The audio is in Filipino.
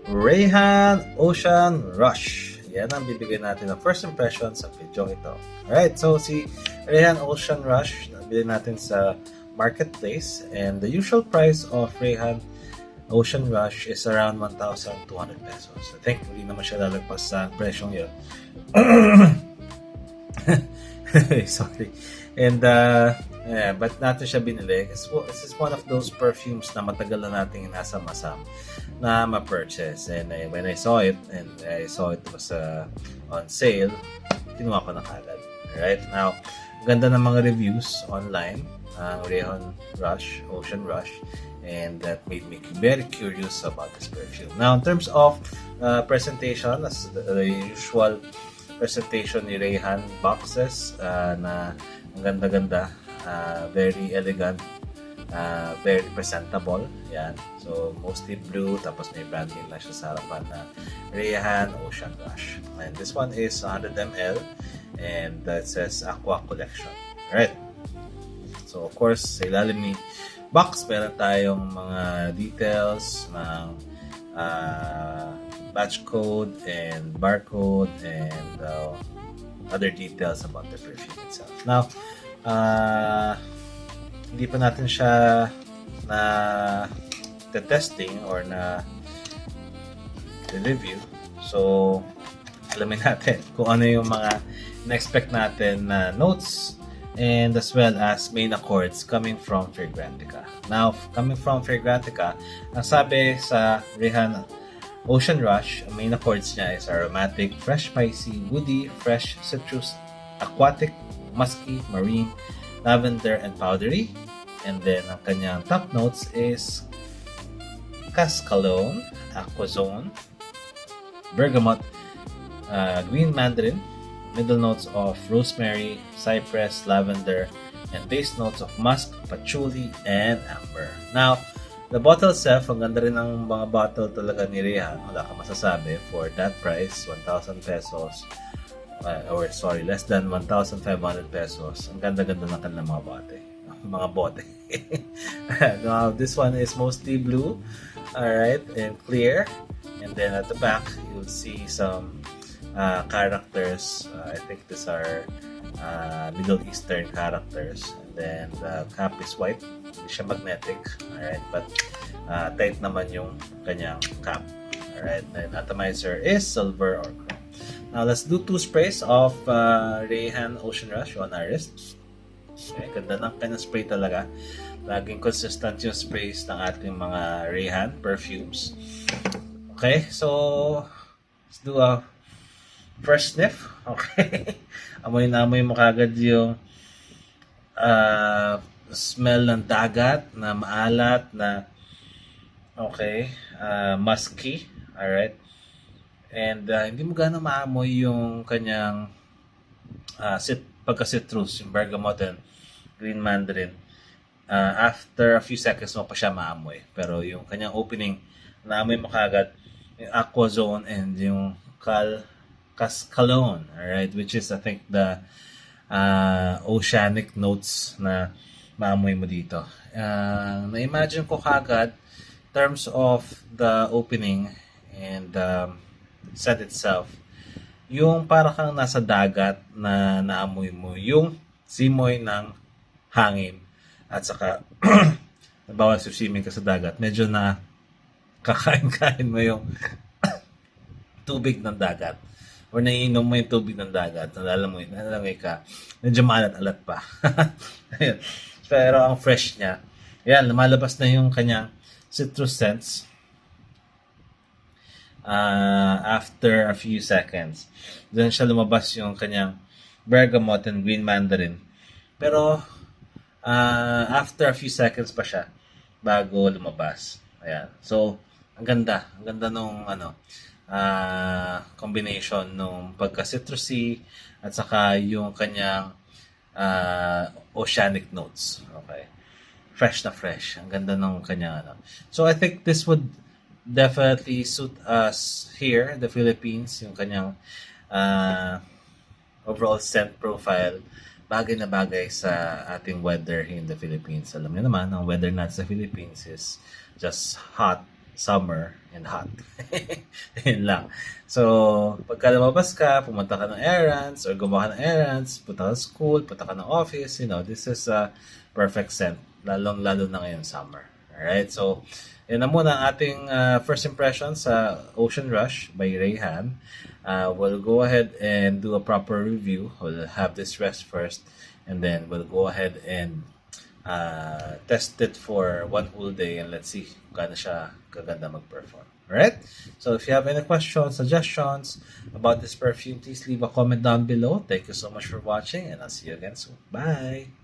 Rayhan Ocean Rush. Yan ang bibigyan natin ng first impression sa video ito. Alright, so si Rayhan Ocean Rush, nabili natin sa marketplace, and the usual price of Rayhan Ocean Rush is around 1,200 pesos. I think hindi naman siya lalagpas sa presyong yun. Sorry. And yeah, but natin siya binili. This is one of those perfumes na matagal na nating inasam-asam na ma-purchase. And when I saw it, and I saw it was on sale, kinuha ko na kagad. Alright, now, ganda ng mga reviews online ng Rayhan Rush, Ocean Rush, and that made me very curious about this perfume. Now, in terms of presentation, as the usual presentation ni Rayhan boxes na ang ganda-ganda, very elegant, very presentable. Yan. So, mostly blue, tapos may branding na siya sa harapan na Rayhan Ocean Rush. And this one is 100 ml, and that says Aqua Collection. Alright. So, of course, sa ilalim ni box, meron tayong mga details ng batch code and barcode and other details about the perfume itself. Now, hindi pa natin siya na testing or na review. So, alamin natin kung ano yung mga na-expect natin na notes and as well as main accords coming from Fragrantica. Now, coming from Fragrantica, ang sabi sa Rayhan Ocean Rush, ang main accords niya is aromatic, fresh spicy, woody, fresh citrus, aquatic, musky, marine, lavender, and powdery. And then, ang kanyang top notes is cascalone, aquazone, bergamot, green mandarin, middle notes of rosemary, cypress, lavender, and base notes of musk, patchouli, and amber. Now, the bottle itself, ang ganda rin ng mga bottle talaga ni Rayhan. Wala ka masasabi for that price, 1,000 pesos. Less than 1,500 pesos. Ang ganda-ganda ng kanilang mga bote. Now, this one is mostly blue, alright, and clear. And then at the back, you'll see some characters. I think these are Middle Eastern characters. And then the cap is white. Hindi siya magnetic. Alright, but tight naman yung kanyang cap. Alright, then atomizer is silver or chrome. Now, let's do 2 sprays of Rayhan Ocean Rush on our wrists. Okay, ganda ng kanyang spray talaga. Laging consistent yung sprays ng ating mga Rayhan perfumes. Okay, so let's do a first sniff. Okay. Amoy na amoy mo kagad yung smell ng dagat na maalat na musky. Alright. And hindi mo gano'ng maamoy yung kanyang pagka-citrus, yung bergamot and green mandarin. After a few seconds mo pa siya maamoy. Pero yung kanyang opening, naamoy mo kagad yung aquazone and yung cascalone, alright, which is I think the oceanic notes na maamoy mo dito. Na-imagine ko kagad terms of the opening and set itself, yung para kang nasa dagat na naamoy mo yung simoy ng hangin at saka bawal swimming ka sa dagat, medyo na kakain-kain mo yung tubig ng dagat or naiinom mo yung tubig ng dagat, nalalangay ka, medyo maalat-alat pa. Pero ang fresh niya, yan, lumalabas na yung kanyang citrus scents after a few seconds. Then siya lumabas yung kanyang bergamot and green mandarin. Pero after a few seconds pa siya bago lumabas. Ayan. So, ang ganda nung combination nung pagka-citrusy at saka yung kanyang oceanic notes. Okay. Fresh na fresh. Ang ganda nung kanyang So, I think this would definitely suit us here in the Philippines. Yung kanyang overall scent profile, bagay na bagay sa ating weather here in the Philippines. Alam niyo naman, ang weather natin sa Philippines is just hot summer and hot. Yun lang. So, pagka lumabas ka, pumunta ka ng errands or gumawa ka ng errands, punta ka ng school, punta ka ng office, this is a perfect scent, lalong-lalo na ngayon summer. Alright, so, yun na muna ang ating first impression sa Ocean Rush by Rayhan. We'll go ahead and do a proper review. We'll have this rest first, and then we'll go ahead and test it for one whole day, and let's see kung gaano siya kaganda mag-perform. Alright? So if you have any questions, suggestions about this perfume, please leave a comment down below. Thank you so much for watching, and I'll see you again soon. Bye!